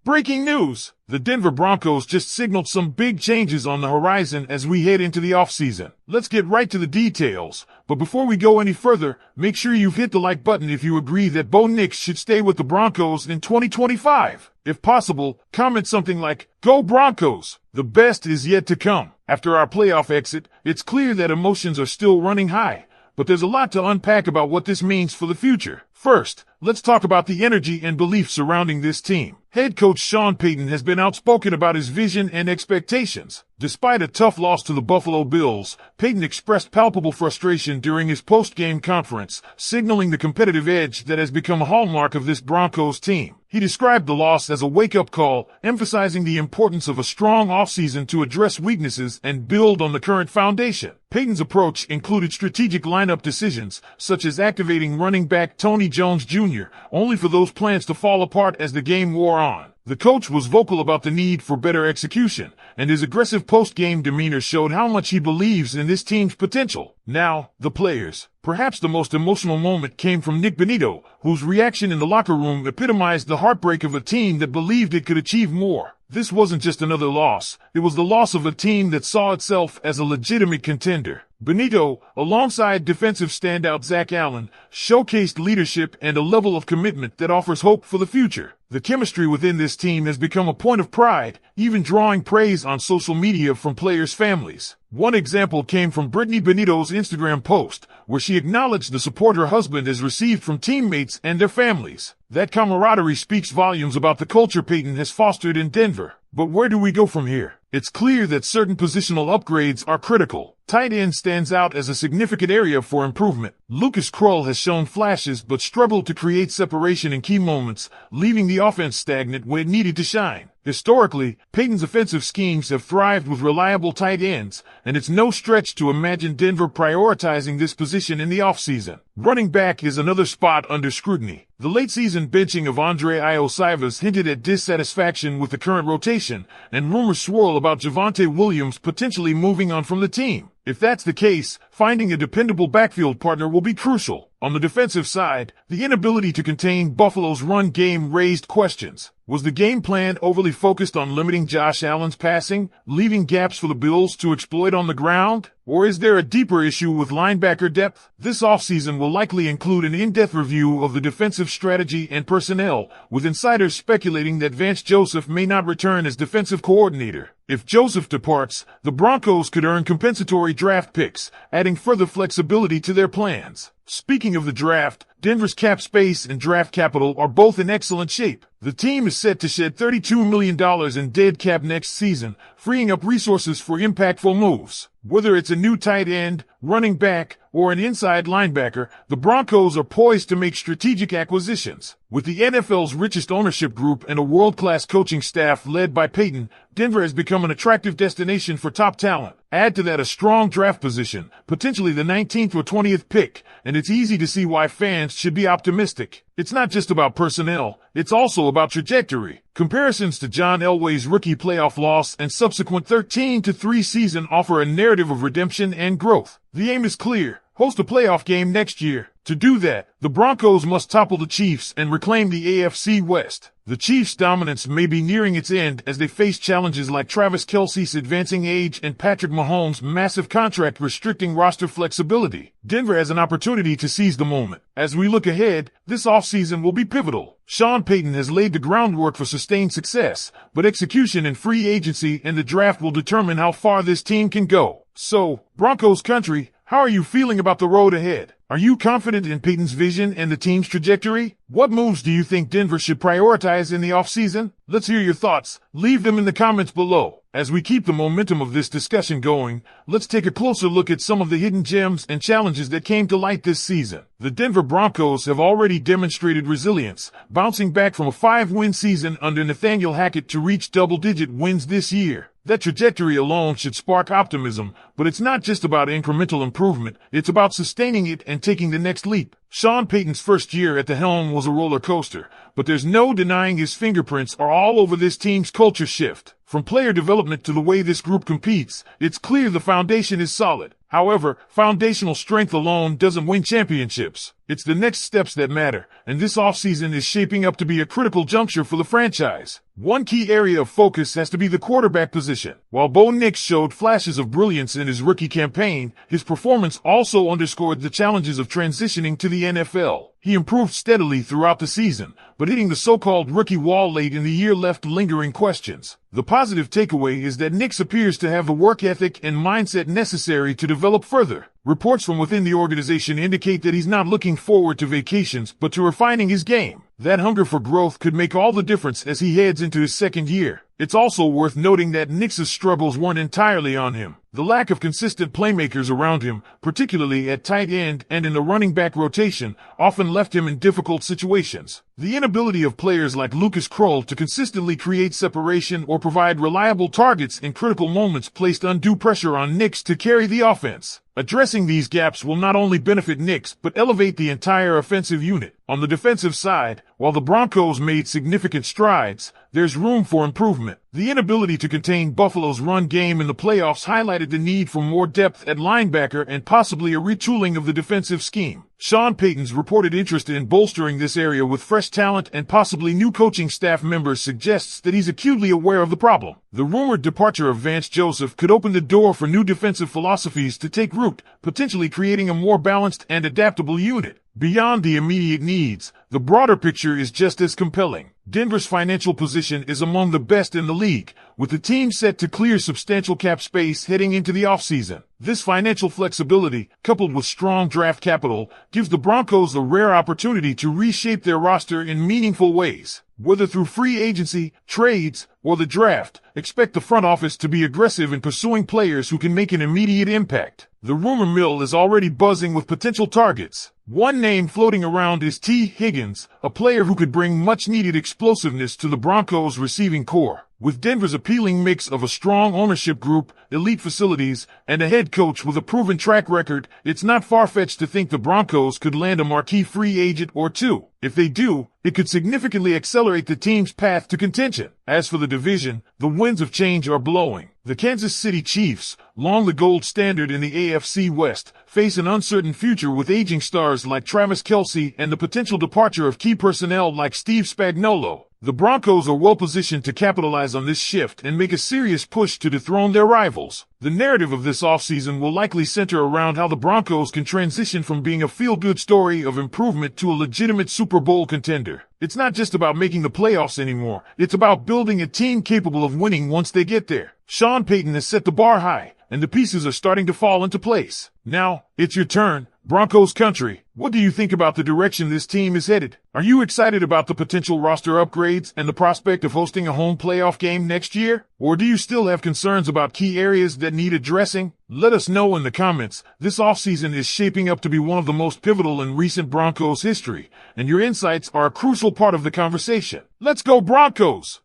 Breaking news! The Denver Broncos just signaled some big changes on the horizon as we head into the offseason. Let's get right to the details. But before we go any further, make sure you've hit the like button if you agree that Bo Nix should stay with the Broncos in 2025. If possible, comment something like, "Go Broncos! The best is yet to come." After our playoff exit, it's clear that emotions are still running high. But there's a lot to unpack about what this means for the future. First, let's talk about the energy and belief surrounding this team. Head coach Sean Payton has been outspoken about his vision and expectations. Despite a tough loss to the Buffalo Bills, Payton expressed palpable frustration during his post-game conference, signaling the competitive edge that has become a hallmark of this Broncos team. He described the loss as a wake-up call, emphasizing the importance of a strong offseason to address weaknesses and build on the current foundation. Payton's approach included strategic lineup decisions, such as activating running back Tony Jones Jr., only for those plans to fall apart as the game wore on. The coach was vocal about the need for better execution, and his aggressive post-game demeanor showed how much he believes in this team's potential. Now, the players. Perhaps the most emotional moment came from Nick Bonitto, whose reaction in the locker room epitomized the heartbreak of a team that believed it could achieve more. This wasn't just another loss, it was the loss of a team that saw itself as a legitimate contender. Bonitto, alongside defensive standout Zach Allen, showcased leadership and a level of commitment that offers hope for the future. The chemistry within this team has become a point of pride, even drawing praise on social media from players' families. One example came from Brittany Bonitto's Instagram post, where she acknowledged the support her husband has received from teammates and their families. That camaraderie speaks volumes about the culture Payton has fostered in Denver. But where do we go from here? It's clear that certain positional upgrades are critical. Tight end stands out as a significant area for improvement. Lucas Krull has shown flashes but struggled to create separation in key moments, leaving the offense stagnant when it needed to shine. Historically, Payton's offensive schemes have thrived with reliable tight ends, and it's no stretch to imagine Denver prioritizing this position in the offseason. Running back is another spot under scrutiny. The late-season benching of Andre Iosivas hinted at dissatisfaction with the current rotation, and rumors swirl about Javonte Williams potentially moving on from the team. If that's the case, finding a dependable backfield partner will be crucial. On the defensive side, the inability to contain Buffalo's run game raised questions. Was the game plan overly focused on limiting Josh Allen's passing, leaving gaps for the Bills to exploit on the ground? Or is there a deeper issue with linebacker depth? This offseason will likely include an in-depth review of the defensive strategy and personnel, with insiders speculating that Vance Joseph may not return as defensive coordinator. If Joseph departs, the Broncos could earn compensatory draft picks, adding further flexibility to their plans. Speaking of the draft, Denver's cap space and draft capital are both in excellent shape. The team is set to shed $32 million in dead cap next season, freeing up resources for impactful moves. Whether it's a new tight end, running back, or an inside linebacker, the Broncos are poised to make strategic acquisitions. With the NFL's richest ownership group and a world-class coaching staff led by Payton, Denver has become an attractive destination for top talent. Add to that a strong draft position, potentially the 19th or 20th pick, and it's easy to see why fans should be optimistic. It's not just about personnel, it's also about trajectory. Comparisons to John Elway's rookie playoff loss and subsequent 13-3 season offer a narrative of redemption and growth. The aim is clear: host a playoff game next year. To do that, the Broncos must topple the Chiefs and reclaim the AFC West. The Chiefs' dominance may be nearing its end as they face challenges like Travis Kelce's advancing age and Patrick Mahomes' massive contract restricting roster flexibility. Denver has an opportunity to seize the moment. As we look ahead, this offseason will be pivotal. Sean Payton has laid the groundwork for sustained success, but execution in free agency and the draft will determine how far this team can go. So, Broncos country, how are you feeling about the road ahead? Are you confident in Payton's vision and the team's trajectory? What moves do you think Denver should prioritize in the offseason? Let's hear your thoughts. Leave them in the comments below. As we keep the momentum of this discussion going, let's take a closer look at some of the hidden gems and challenges that came to light this season. The Denver Broncos have already demonstrated resilience, bouncing back from a 5-win season under Nathaniel Hackett to reach double-digit wins this year. That trajectory alone should spark optimism, but it's not just about incremental improvement, it's about sustaining it and taking the next leap. Sean Payton's first year at the helm was a roller coaster, but there's no denying his fingerprints are all over this team's culture shift. From player development to the way this group competes, it's clear the foundation is solid. However, foundational strength alone doesn't win championships. It's the next steps that matter, and this offseason is shaping up to be a critical juncture for the franchise. One key area of focus has to be the quarterback position. While Bo Nix showed flashes of brilliance in his rookie campaign, his performance also underscored the challenges of transitioning to the NFL. He improved steadily throughout the season, but hitting the so-called rookie wall late in the year left lingering questions. The positive takeaway is that Nix appears to have the work ethic and mindset necessary to develop further. Reports from within the organization indicate that he's not looking forward to vacations, but to refining his game. That hunger for growth could make all the difference as he heads into his second year. It's also worth noting that Nix's struggles weren't entirely on him. The lack of consistent playmakers around him, particularly at tight end and in the running back rotation, often left him in difficult situations. The inability of players like Lucas Kroll to consistently create separation or provide reliable targets in critical moments placed undue pressure on Nix to carry the offense. Addressing these gaps will not only benefit Nix, but elevate the entire offensive unit. On the defensive side, while the Broncos made significant strides, there's room for improvement. The inability to contain Buffalo's run game in the playoffs highlighted the need for more depth at linebacker and possibly a retooling of the defensive scheme. Sean Payton's reported interest in bolstering this area with fresh talent and possibly new coaching staff members suggests that he's acutely aware of the problem. The rumored departure of Vance Joseph could open the door for new defensive philosophies to take root, potentially creating a more balanced and adaptable unit. Beyond the immediate needs, the broader picture is just as compelling. Denver's financial position is among the best in the league, with the team set to clear substantial cap space heading into the offseason. This financial flexibility, coupled with strong draft capital, gives the Broncos a rare opportunity to reshape their roster in meaningful ways. Whether through free agency, trades, or the draft, expect the front office to be aggressive in pursuing players who can make an immediate impact. The rumor mill is already buzzing with potential targets. One name floating around is T. Higgins, a player who could bring much-needed explosiveness to the Broncos' receiving core. With Denver's appealing mix of a strong ownership group, elite facilities, and a head coach with a proven track record, it's not far-fetched to think the Broncos could land a marquee free agent or two. If they do, it could significantly accelerate the team's path to contention. As for the division, the winds of change are blowing. The Kansas City Chiefs, long the gold standard in the AFC West, face an uncertain future with aging stars like Travis Kelce and the potential departure of key personnel like Steve Spagnuolo. The Broncos are well positioned to capitalize on this shift and make a serious push to dethrone their rivals. The narrative of this offseason will likely center around how the Broncos can transition from being a feel-good story of improvement to a legitimate Super Bowl contender. It's not just about making the playoffs anymore. It's about building a team capable of winning once they get there. Sean Payton has set the bar high, and the pieces are starting to fall into place. Now, it's your turn, Broncos country. What do you think about the direction this team is headed? Are you excited about the potential roster upgrades and the prospect of hosting a home playoff game next year? Or do you still have concerns about key areas that need addressing? Let us know in the comments. This offseason is shaping up to be one of the most pivotal in recent Broncos history, and your insights are a crucial part of the conversation. Let's go Broncos!